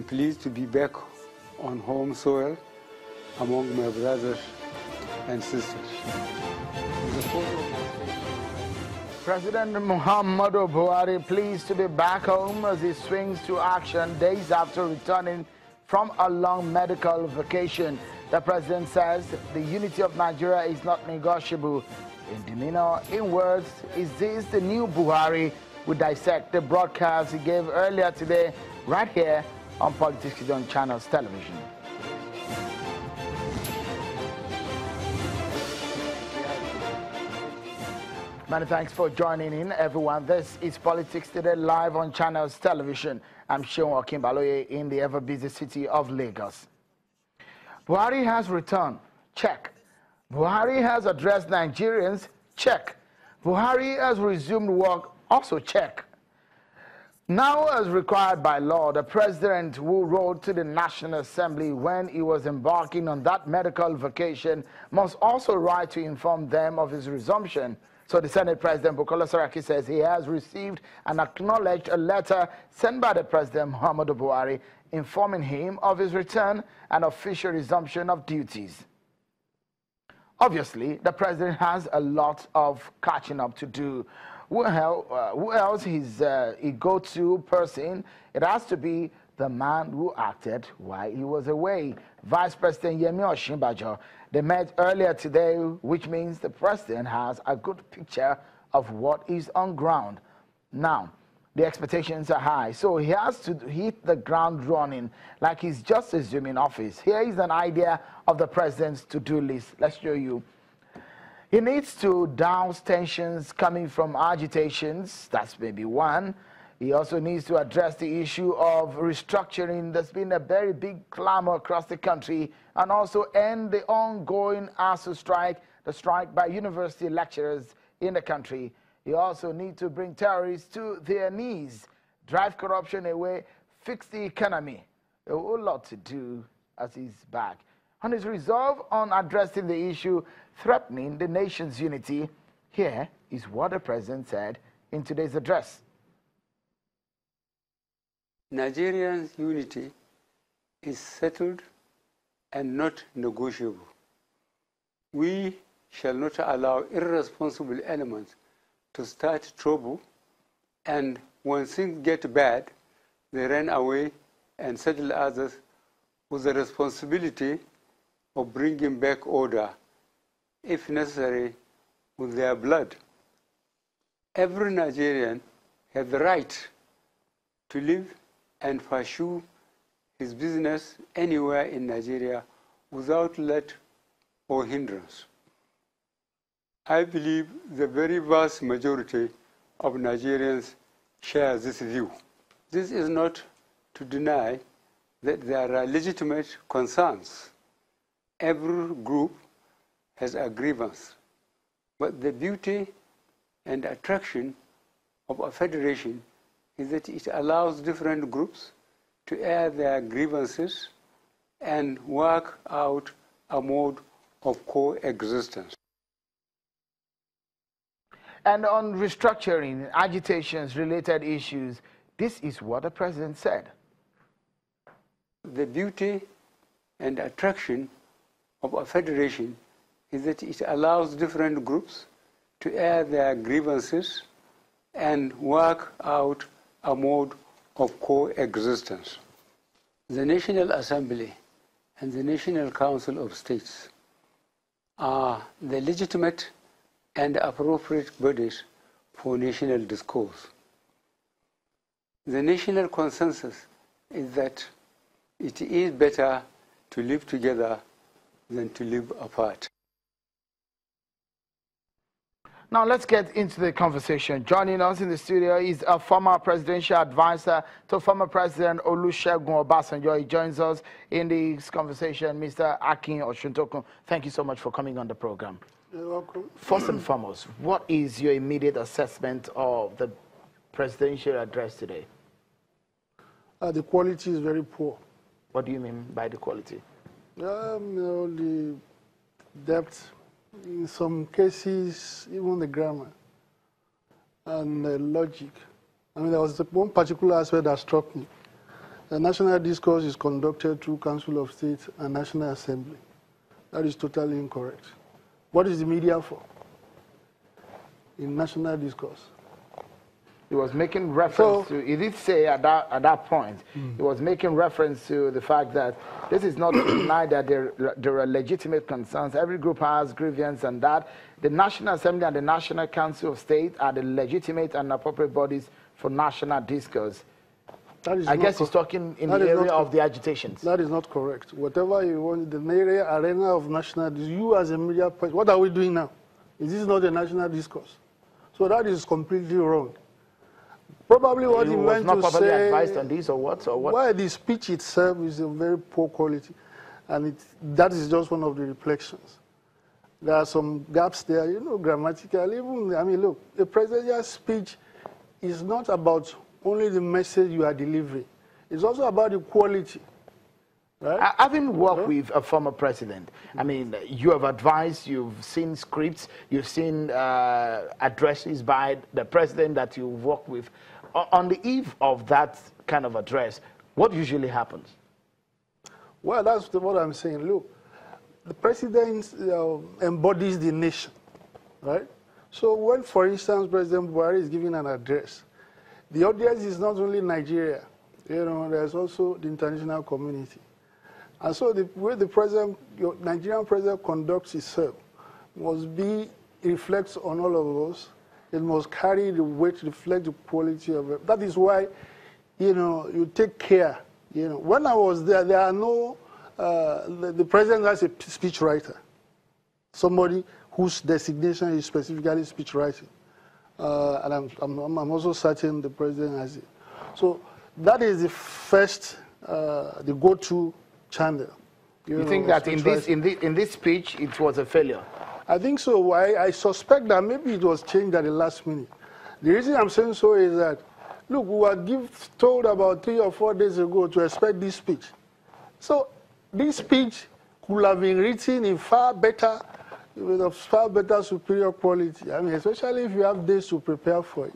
am pleased to be back on home soil among my brothers and sisters. President Muhammadu Buhari pleased to be back home as he swings to action days after returning from a long medical vacation. The president says the unity of Nigeria is not negotiable. In demeanor, in words, is this the new Buhari? We dissect the broadcast he gave earlier today right here on Pt.1 Channels Television. Many thanks for joining in, everyone. This is Politics Today live on Channels Television. I'm Akin in the ever-busy city of Lagos. Buhari has returned. Check. Buhari has addressed Nigerians. Check. Buhari has resumed work. Also check. Now, as required by law, the president who wrote to the National Assembly when he was embarking on that medical vacation must also write to inform them of his resumption. So the Senate President Bukola Saraki says he has received and acknowledged a letter sent by the President Muhammadu Buhari informing him of his return and official resumption of duties. Obviously, the president has a lot of catching up to do. Who else is a go-to person? It has to be the man who acted while he was away, Vice President Yemi Osinbajo. They met earlier today, which means the president has a good picture of what is on ground. Now, the expectations are high, so he has to hit the ground running like he's just assuming office. Here is an idea of the president's to-do list. Let's show you. He needs to douse tensions coming from agitations. That's maybe one. He also needs to address the issue of restructuring. There's been a very big clamor across the country, and also end the ongoing ASU strike, the strike by university lecturers in the country. He also needs to bring terrorists to their knees, drive corruption away, fix the economy. A whole lot to do as he's back. On his resolve on addressing the issue threatening the nation's unity, here is what the president said in today's address. Nigeria's unity is settled and not negotiable. We shall not allow irresponsible elements to start trouble, and when things get bad, they run away and settle others with the responsibility of bringing back order, if necessary, with their blood. Every Nigerian has the right to live and pursue his business anywhere in Nigeria without let or hindrance. I believe the very vast majority of Nigerians share this view. This is not to deny that there are legitimate concerns. Every group has a grievance, but the beauty and attraction of a federation is that it allows different groups to air their grievances and work out a mode of coexistence. And on restructuring, agitations, related issues, this is what the president said. The beauty and attraction of a federation is that it allows different groups to air their grievances and work out a mode of coexistence. The National Assembly and the National Council of States are the legitimate and appropriate bodies for national discourse. The national consensus is that it is better to live together than to live apart. Now let's get into the conversation. Joining us in the studio is a former presidential advisor to former President Olusegun Obasanjo. He joins us in this conversation, Mr. Akin Osuntokun. Thank you so much for coming on the program. You're welcome. First and foremost, what is your immediate assessment of the presidential address today? The quality is very poor. What do you mean by the quality? The depth, in some cases, even the grammar and the logic. I mean, there was one particular aspect that struck me. The national discourse is conducted through Council of State and National Assembly. That is totally incorrect. What is the media for? In national discourse. He was making reference to, he did say at that point, he was making reference to the fact that this is not to deny that there are legitimate concerns. Every group has grievance, and that the National Assembly and the National Council of State are the legitimate and appropriate bodies for national discourse. I guess he's talking in the area of the agitations. That is not correct. Whatever you want, the arena of national discourse, you as a media person, what are we doing now? Is this not a national discourse? So that is completely wrong. Probably what he meant to say, advised on this or what? Why the speech itself is of very poor quality, and that is just one of the reflections. There are some gaps there, you know, grammatical. Even, I mean, look, a presidential speech is not about only the message you are delivering. It's also about the quality. Right? Having worked with a former president, I mean, you have advised, you've seen scripts, you've seen addresses by the president that you've worked with. On the eve of that kind of address, what usually happens? Well, that's what I'm saying. Look, the president embodies the nation, right? So when, for instance, President Buhari is giving an address, the audience is not only Nigeria, you know, there's also the international community. And so the way the Nigerian president conducts himself must be, reflects on all of us. It must carry the weight, reflect the quality of it. That is why, you know, you take care. You know, when I was there, there are no, the president has a speechwriter, somebody whose designation is specifically speechwriting. And I'm also certain the president has it. So that is the first, the go-to channel. You think that in this speech, it was a failure? I think so. I suspect that maybe it was changed at the last minute. The reason I'm saying so is that, look, we were told about 3 or 4 days ago to expect this speech. So this speech could have been written in far better, with a far better superior quality. I mean, especially if you have days to prepare for it.